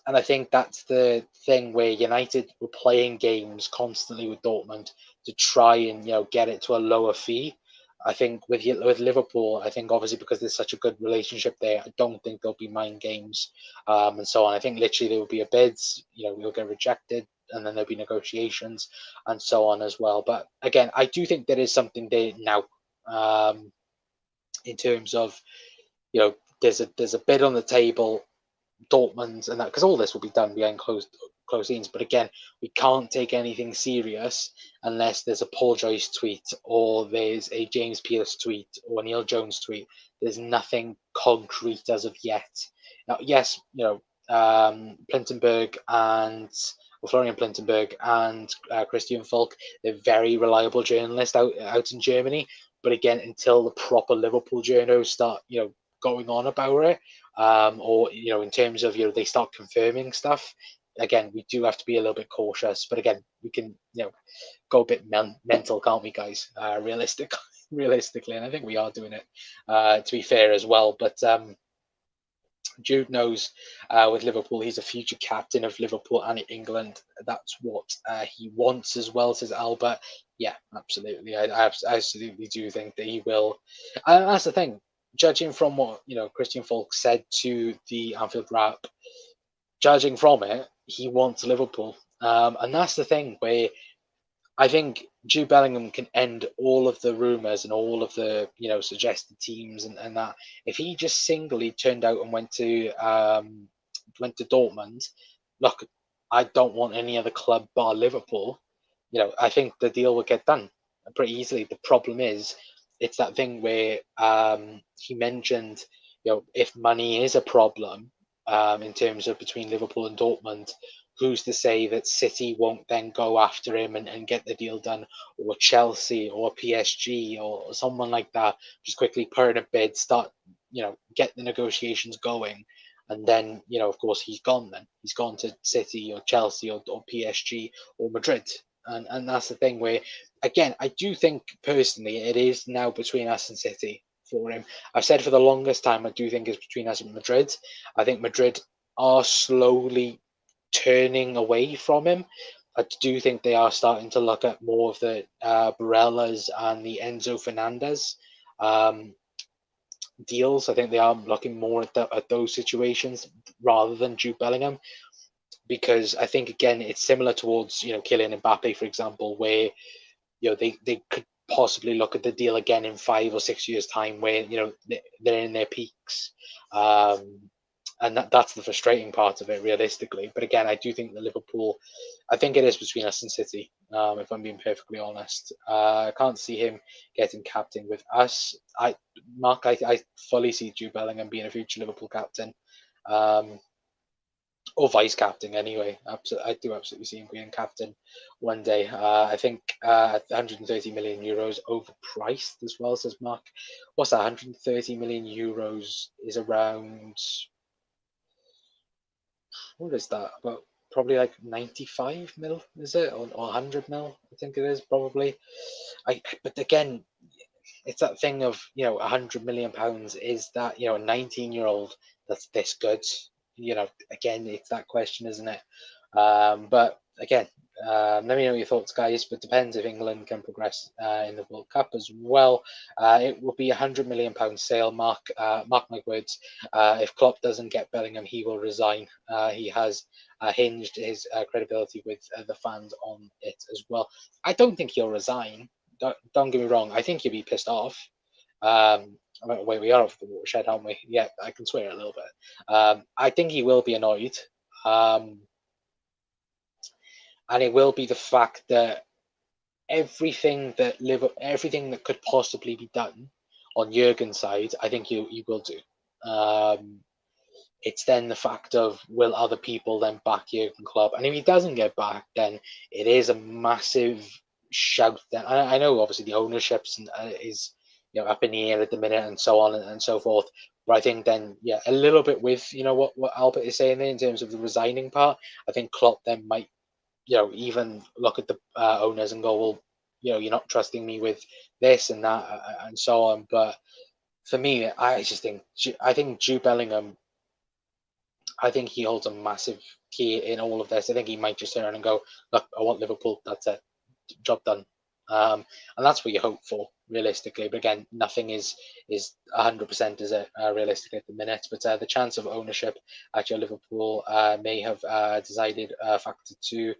And I think that's the thing where United were playing games constantly with Dortmund to try and get it to a lower fee. I think with Liverpool, I think obviously because there's such a good relationship there, I don't think there'll be mind games and so on. I think literally there will be a bid, we'll get rejected, and then there'll be negotiations and so on as well. But again, I do think there is something there now in terms of there's a bid on the table. Dortmund and that, because all this will be done behind closed scenes. But again, we can't take anything serious unless there's a Paul Joyce tweet or there's a James Pearce tweet or a Neil Jones tweet. There's nothing concrete as of yet. Now, yes, Plintenberg and Florian Plintenberg and Christian Falk, they're very reliable journalists out in Germany. But again, until the proper Liverpool journos start, going on about it, or in terms of they start confirming stuff. Again, we do have to be a little bit cautious, but again, we can go a bit mental, can't we, guys? Realistically, and I think we are doing it. To be fair as well, but Jude knows with Liverpool, he's a future captain of Liverpool and England. That's what he wants as well, says Albert. Yeah, absolutely. I absolutely do think that he will. And that's the thing. Judging from what Christian Falk said to the Anfield Wrap, judging from it, he wants Liverpool, and that's the thing where I think Jude Bellingham can end all of the rumours and all of the suggested teams and that. If he just singly turned out and went to Dortmund, look, I don't want any other club bar Liverpool. I think the deal would get done pretty easily. The problem is, it's that thing where he mentioned, if money is a problem in terms of between Liverpool and Dortmund, who's to say that City won't then go after him and get the deal done, or Chelsea or PSG or someone like that, just quickly put in a bid, start, get the negotiations going. And then, of course, he's gone then. He's gone to City or Chelsea or PSG or Madrid. And that's the thing where, again, I do think personally it is now between us and City for him. I've said for the longest time, I do think it's between us and Madrid. I think Madrid are slowly turning away from him. I do think they are starting to look at more of the Barellas and the Enzo Fernandez deals. I think they are looking more at those situations rather than Jude Bellingham. Because I think, again, it's similar towards, Kylian Mbappe, for example, where, they could possibly look at the deal again in 5 or 6 years' time where, they're in their peaks. And that's the frustrating part of it, realistically. But again, I do think the Liverpool, I think it is between us and City, if I'm being perfectly honest. I can't see him getting captain with us. Mark, I fully see Jude Bellingham being a future Liverpool captain. Or vice captain anyway. I do absolutely see him being captain one day. I think 130 million euros overpriced as well, says Mark. What's that? 130 million euros is around, what is that? About probably like 95 mil, is it? Or 100 mil, I think it is probably. But again, it's that thing of, 100 million pounds. Is that, a 19-year-old that's this good? Again, it's that question, isn't it? But again, let me know your thoughts, guys. But depends if England can progress in the World Cup as well. It will be £100 million sale. Mark my words. If Klopp doesn't get Bellingham, he will resign. He has hinged his credibility with the fans on it as well. I don't think he'll resign. Don't get me wrong. I think he'll be pissed off. We are off the watershed, aren't we? Yeah, I can swear a little bit. I think he will be annoyed. And it will be the fact that everything that could possibly be done on Jurgen's side, I think he will do. It's then the fact of, will other people then back Jurgen Klopp? And if he doesn't get back, then it is a massive shout. Then I know obviously the ownership is up in the air at the minute and so on and so forth. But I think then, yeah, a little bit with what Albert is saying there in terms of the resigning part. I think Klopp then might even look at the owners and go, well, you're not trusting me with this and that and so on. But for me, I think Jude Bellingham, I think he holds a massive key in all of this. I think he might just turn around and go, look, I want Liverpool. That's it, job done. And that's what you hope for, realistically. But again, nothing is 100%, is it, realistically at the minute. But the chance of ownership at your Liverpool may have decided factor to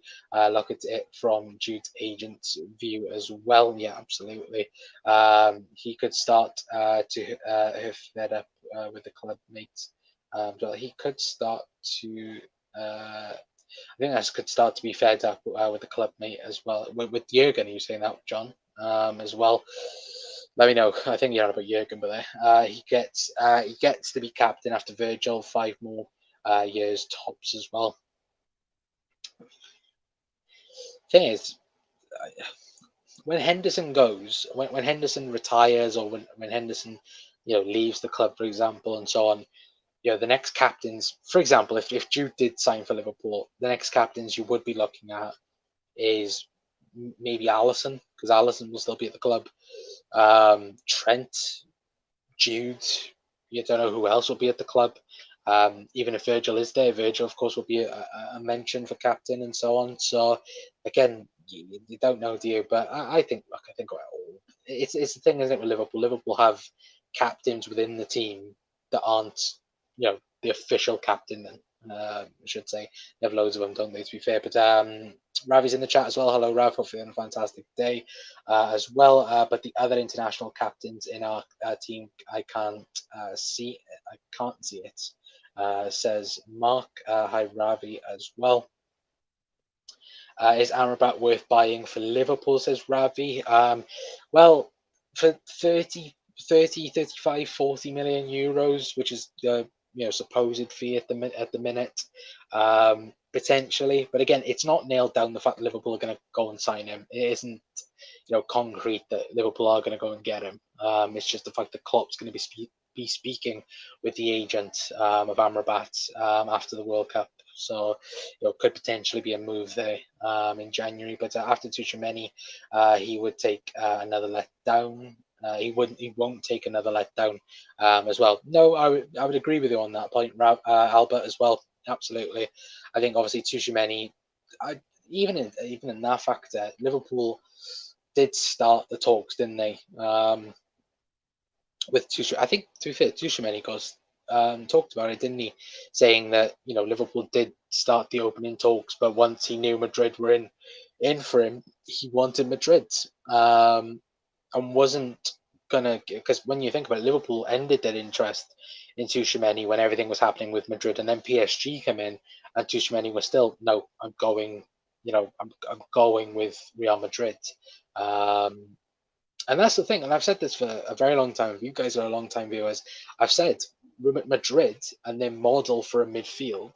look at it from Jude's agent's view as well. Yeah, absolutely. He could start to have fed up with the club mates. So he could start to. I think that could start to be fed up with the club mate as well. With Jurgen, you saying that, John, as well. Let me know. I think you're on about Jurgen, but there he gets to be captain after Virgil, 5 more years tops as well. Thing is, when Henderson goes, when Henderson retires, or when Henderson leaves the club, for example, and so on, the next captains, for example, if Jude did sign for Liverpool, the next captains you would be looking at is maybe Allison, because Allison will still be at the club. Trent, Jude, you don't know who else will be at the club. Even if Virgil is there, Virgil, of course, will be a mention for captain and so on. So, again, you don't know, do you? But I think, look, I think it's the thing, isn't it, with Liverpool? Liverpool have captains within the team that aren't, the official captain. Then I should say they have loads of them, don't they? To be fair, but Ravi's in the chat as well. Hello, Rav. Hopefully, having a fantastic day as well. But the other international captains in our team, I can't see. I can't see it. Says Mark. Hi, Ravi as well. Is Amrabat worth buying for Liverpool? Says Ravi. Well, for 35, 40 million euros, which is the supposed fee at the minute, potentially. But again, it's not nailed down the fact that Liverpool are going to go and sign him. It isn't concrete that Liverpool are going to go and get him. It's just the fact that Klopp's going to be speaking with the agent of Amrabat after the World Cup. So, could potentially be a move there in January. But after Tchouaméni, he would take another letdown. He won't take another letdown as well. No, I would agree with you on that point, Albert, as well. Absolutely. I think obviously Tchouaméni, even in that factor, Liverpool did start the talks, didn't they? With Tchouaméni, I think to be fair, Tchouaméni talked about it, didn't he? Saying that Liverpool did start the opening talks, but once he knew Madrid were in for him, he wanted Madrid, and wasn't gonna, because when you think about it, Liverpool ended their interest in Tchouaméni when everything was happening with Madrid, and then PSG came in, and Tchouaméni was still, no, I'm going, I'm going with Real Madrid. And that's the thing, and I've said this for a very long time. If you guys are a long time viewers, I've said Madrid and their model for a midfield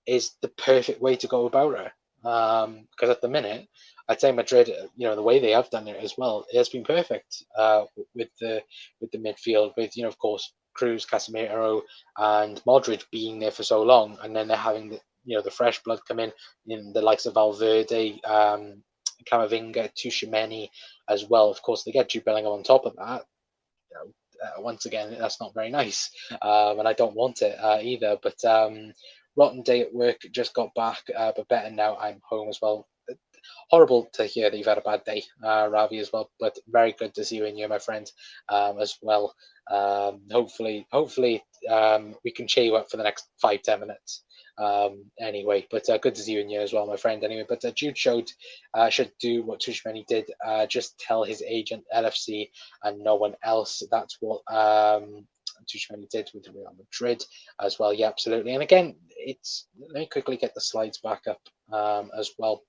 is the perfect way to go about it. Because at the minute, I'd say Madrid, the way they have done it as well, it has been perfect with the midfield, with of course Cruz, Casemiro, and Modric being there for so long, and then they're having the fresh blood come in the likes of Valverde, Camavinga, Tchouaméni as well. Of course, they get Jude Bellingham on top of that. Once again, that's not very nice, and I don't want it either. But rotten day at work, just got back, but better now. I'm home as well. Horrible to hear that you've had a bad day, Ravi, as well. But very good to see you in here, my friend, as well. Hopefully, we can cheer you up for the next 5-10 minutes. Anyway, but good to see you in here as well, my friend. Anyway, but Jude should do what Tchouaméni did. Just tell his agent LFC and no one else. That's what Tchouaméni did with Real Madrid as well. Yeah, absolutely. And again, let me quickly get the slides back up as well.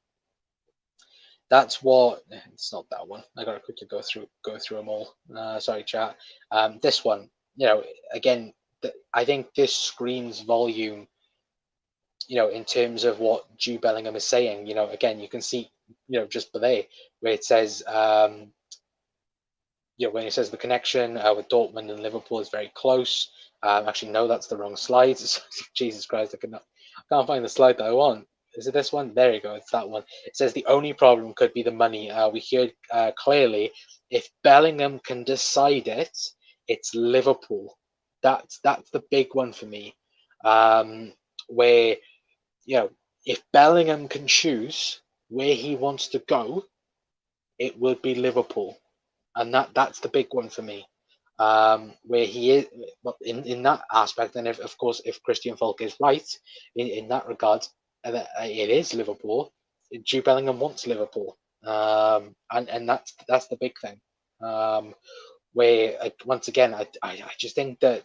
That's what, it's not that one. I gotta quickly go through them all. Sorry, chat. This one, again, I think this screams volume, in terms of what Jude Bellingham is saying. Again, you can see, just below where it says, when he says the connection with Dortmund and Liverpool is very close. Actually, no, that's the wrong slide. Jesus Christ, I can't find the slide that I want. Is it this one? There you go. It's that one. It says the only problem could be the money. We hear clearly if Bellingham can decide it, it's Liverpool. That's the big one for me. Where if Bellingham can choose where he wants to go, it would be Liverpool, and that's the big one for me. Where he is in that aspect, and of course if Christian Falk is right in that regard, it is Liverpool. Jude Bellingham wants Liverpool, and that's the big thing. Where once again, I just think that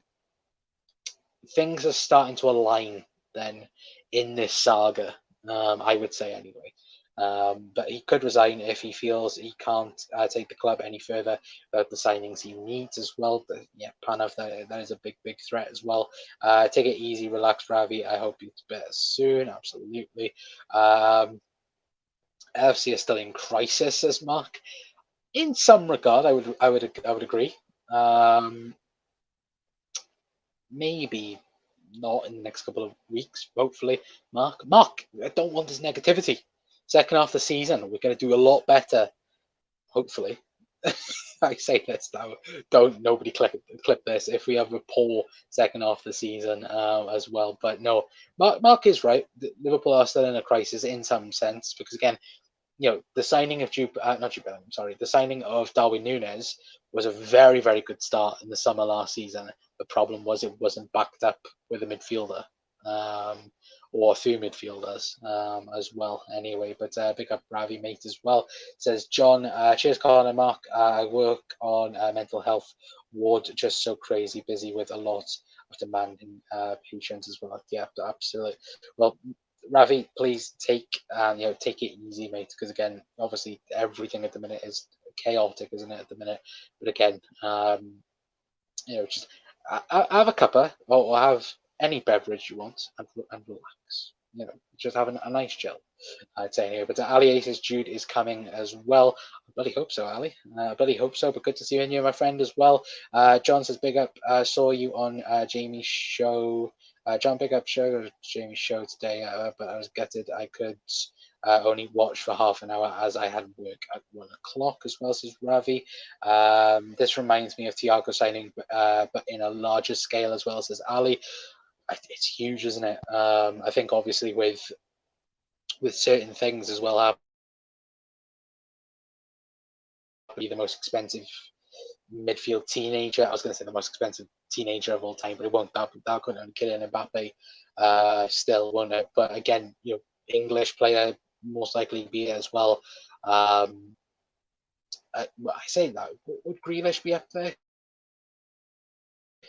things are starting to align then in this saga. I would say anyway. But he could resign if he feels he can't take the club any further without the signings he needs as well. But yeah, Panov, that is a big threat as well. Take it easy, relax, Ravi. I hope it's better soon. Absolutely. LFC is still in crisis, says Mark. In some regard, I would agree. Maybe not in the next couple of weeks, hopefully. Mark, I don't want this negativity. Second half of the season, we're going to do a lot better, hopefully. I say this now. Don't nobody clip this. If we have a poor second half of the season as well, but no, Mark is right. Liverpool are still in a crisis in some sense because again, the signing of the signing of Darwin Núñez was a very good start in the summer last season. The problem was it wasn't backed up with a midfielder or two midfielders as well. Anyway, but big up Ravi mate as well. Says John, cheers Colin and Mark. I work on mental health ward, just so crazy busy with a lot of demanding patients as well. Yeah, absolutely. Well, Ravi, please take it easy, mate. Because again, obviously everything at the minute is chaotic, isn't it? At the minute, but again, just have a cuppa or have any beverage you want and relax. Just have a nice chill. I'd say anyway. But Ali says Jude is coming as well. I bloody hope so, Ali. I bloody hope so. But good to see you in here, my friend, as well. John says big up. Saw you on Jamie's show. John, big up show Jamie's show today, but I was gutted I could only watch for half an hour as I had work at 1 o'clock as well, says Ravi. This reminds me of Thiago signing, but in a larger scale as well, says Ali. It's huge, isn't it? I think obviously with certain things as well, be the most expensive midfield teenager. I was going to say the most expensive teenager of all time, but it won't. That couldn't only Kylian Mbappe still, won't it? But again, English player most likely be it as well. I say that would Grealish be up there?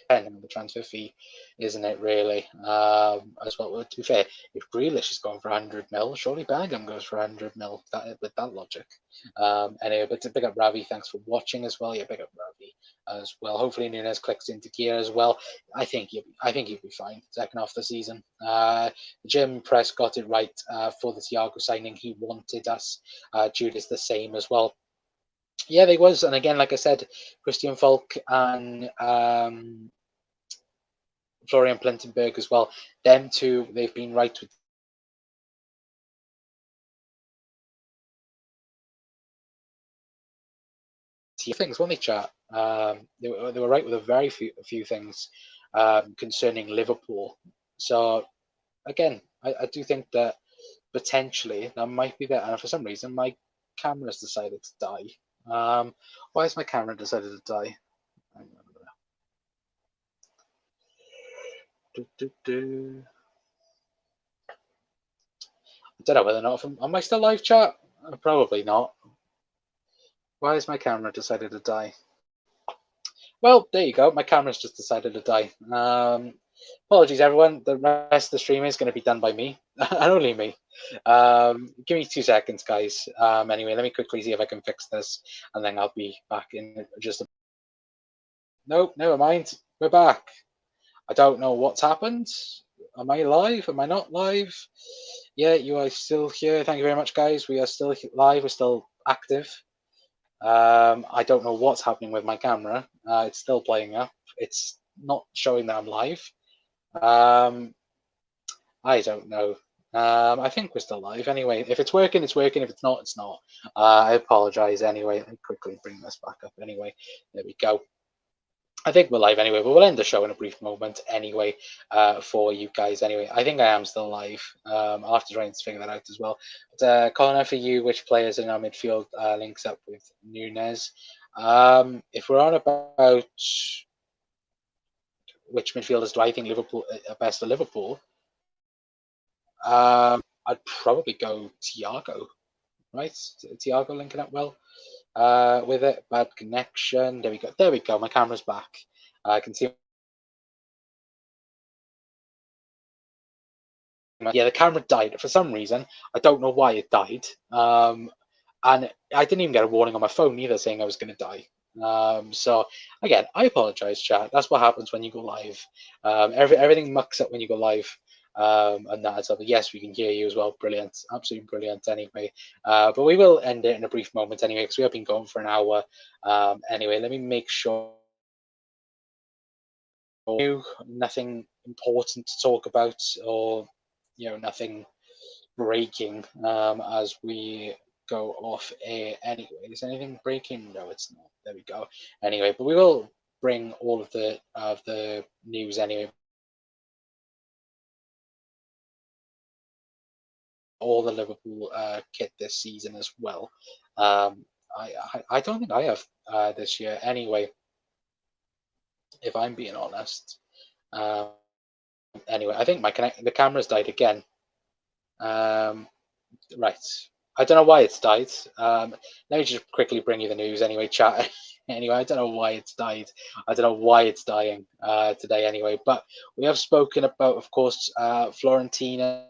Depending on the transfer fee, isn't it really? As well, to be fair, if Grealish is going for 100 mil, surely Bellingham goes for 100 mil with that logic. Anyway, but to pick up Ravi, thanks for watching as well. Yeah, pick up Ravi as well. Hopefully Núñez clicks into gear as well. I think he'll be fine second half of the season. The Jim Press got it right for the Thiago signing. He wanted us. Jude is the same as well. Yeah, they was, and again, like I said, Christian Falk and Florian Plettenberg as well. Them two, they've been right with things, weren't they, chat? They were right with a few things concerning Liverpool. So again, I do think that potentially that might be there. And for some reason, my camera's decided to die. Why has my camera decided to die? I don't know whether or not. Am I still live, chat? Probably not. Why has my camera decided to die? Well, there you go. My camera's just decided to die. Apologies, everyone. The rest of the stream is going to be done by me, and only me. Give me 2 seconds, guys. Anyway, let me quickly see if I can fix this, and then I'll be back in just a... Nope, never mind. We're back. I don't know what's happened. Am I live? Am I not live? Yeah, you are still here. Thank you very much, guys. We are still live. We're still active. I don't know what's happening with my camera. It's still playing up. It's not showing that I'm live. I don't know. I think we're still live anyway. If it's working, it's working. If it's not, it's not. I apologize anyway. Let me quickly bring this back up anyway. There we go. I think we're live anyway, but we'll end the show in a brief moment anyway for you guys anyway. I think I am still live. I'll have to try and figure that out as well. But Connor, for you, which players in our midfield links up with Nunes? If we're on about which midfielders do I think Liverpool are best for Liverpool, I'd probably go Thiago, right? Thiago linking up well with it. Bad connection. There we go. There we go. My camera's back. I can see. Yeah, the camera died for some reason. I don't know why it died. And I didn't even get a warning on my phone either saying I was going to die. So again, I apologize, chat. That's what happens when you go live. Everything mucks up when you go live. And that's up. Yes, we can hear you as well. Brilliant, absolutely brilliant. Anyway, but we will end it in a brief moment anyway because we have been going for an hour. Anyway, let me make sure. Nothing important to talk about, or nothing breaking as we go off air anyway. Is anything breaking? No, it's not. There we go. Anyway, but we will bring all of the news anyway. All the Liverpool kit this season as well. I don't think I have this year anyway, if I'm being honest. Anyway, I think the camera's died again. Right. I don't know why it's died. Let me just quickly bring you the news anyway, chat. Anyway, I don't know why it's died. I don't know why it's dying today anyway. But we have spoken about, of course, Florentina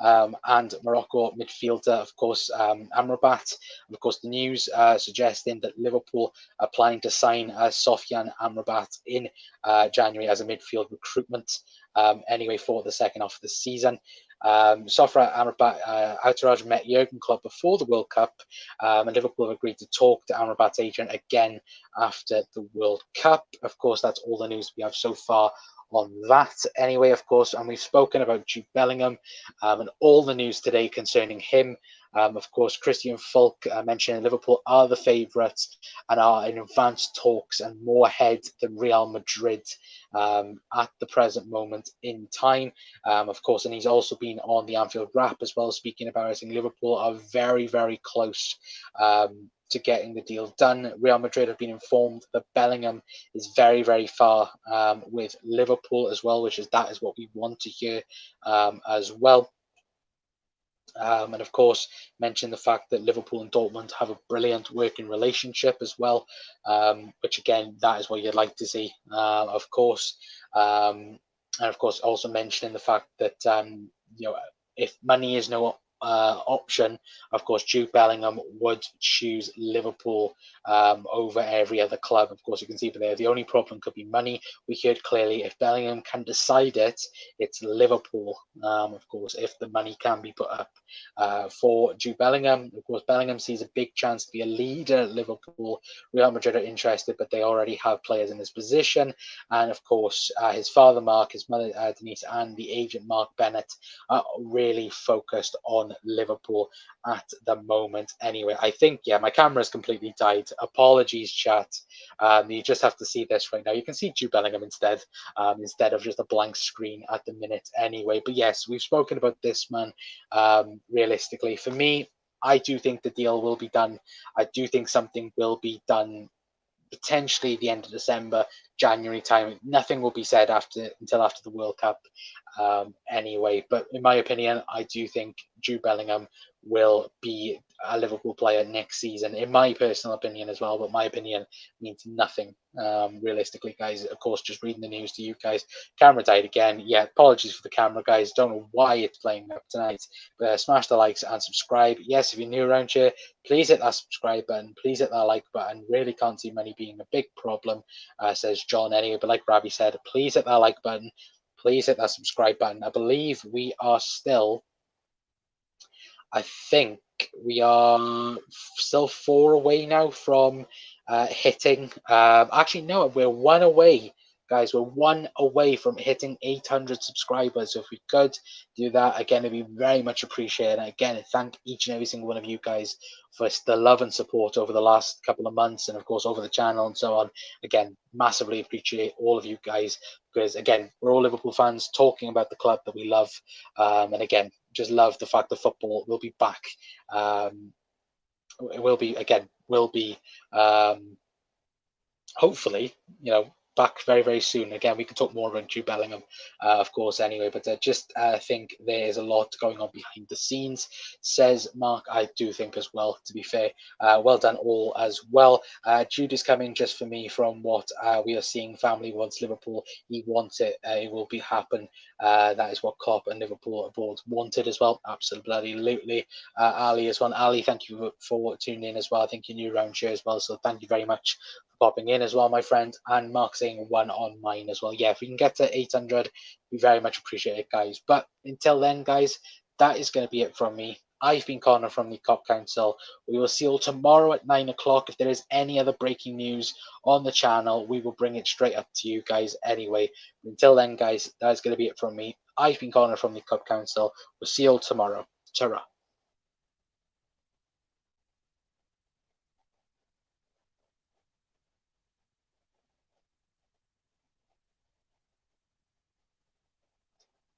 and Morocco midfielder, of course, Amrabat. And of course, the news suggesting that Liverpool are planning to sign Sofyan Amrabat in January as a midfield recruitment. Anyway, for the second half of the season. Sofyan Amrabat, Entourage met Jurgen Klopp before the World Cup, and Liverpool have agreed to talk to Amrabat's agent again after the World Cup. Of course, that's all the news we have so far on that anyway, of course. And we've spoken about Jude Bellingham and all the news today concerning him. Of course, Christian Falk mentioned Liverpool are the favourites and are in advanced talks and more ahead than Real Madrid at the present moment in time. Of course, and he's also been on the Anfield Wrap as well, speaking about it, saying Liverpool are very, very close to getting the deal done. Real Madrid have been informed that Bellingham is very, very far with Liverpool as well, that is what we want to hear as well. And of course, mention the fact that Liverpool and Dortmund have a brilliant working relationship as well, which again, that is what you'd like to see, of course. And of course, also mentioning the fact that if money is no option, of course, Jude Bellingham would choose Liverpool over every other club. Of course, you can see there the only problem could be money. We heard clearly if Bellingham can decide it, it's Liverpool. Of course, if the money can be put up for Jude Bellingham. Of course, Bellingham sees a big chance to be a leader at Liverpool. Real Madrid are interested, but they already have players in this position. And of course, his father Mark, his mother Denise, and the agent Mark Bennett are really focused on Liverpool at the moment. Anyway, I think, yeah, my camera's completely died. Apologies, chat. You just have to see this right now. You can see Jude Bellingham instead of just a blank screen at the minute anyway. But yes, we've spoken about this man. Realistically, for me, I do think the deal will be done. I do think something will be done potentially the end of December, January time. Nothing will be said until after the World Cup anyway. But in my opinion, I do think Jude Bellingham will be a Liverpool player next season, in my personal opinion as well. But my opinion means nothing realistically, guys. Of course, just reading the news to you guys. Camera died again. Yeah, apologies for the camera, guys. Don't know why it's playing up tonight. But smash the likes and subscribe. Yes, if you're new around here, please hit that subscribe button. Please hit that like button. Really can't see money being a big problem, says John anyway. But like Ravi said, please hit that like button. Please hit that subscribe button. I believe we are still I think we are still 4 away now from hitting. Actually, no, we're 1 away, guys. We're 1 away from hitting 800 subscribers. So if we could do that, again, it'd be very much appreciated. And again, thank each and every single one of you guys for the love and support over the last couple of months, and of course over the channel and so on. Again, massively appreciate all of you guys, because again, we're all Liverpool fans talking about the club that we love. And again, just love the fact that football will be back. It will be, again, will be hopefully, back very, very soon. Again, we can talk more about Jude Bellingham, of course, anyway, but just think there is a lot going on behind the scenes, says Mark. I do think as well, to be fair. Well done all as well. Jude is coming just for me from what we are seeing. Family wants Liverpool. He wants it. It will be happen. That is what Klopp and Liverpool aboard wanted as well. Absolutely. Ali as well. Ali, thank you for tuning in as well. I think you're new around here as well, so thank you very much popping in as well, my friend. And Mark saying 1 on mine as well. Yeah, if we can get to 800, we very much appreciate it, guys. But until then, guys, that is going to be it from me. I've been Connor from the Cop Council. We will see you all tomorrow at 9 o'clock. If there is any other breaking news on the channel, we will bring it straight up to you guys anyway. Until then, guys, that is going to be it from me. I've been Connor from the Cop Council. We'll see you all tomorrow. Ta-ra.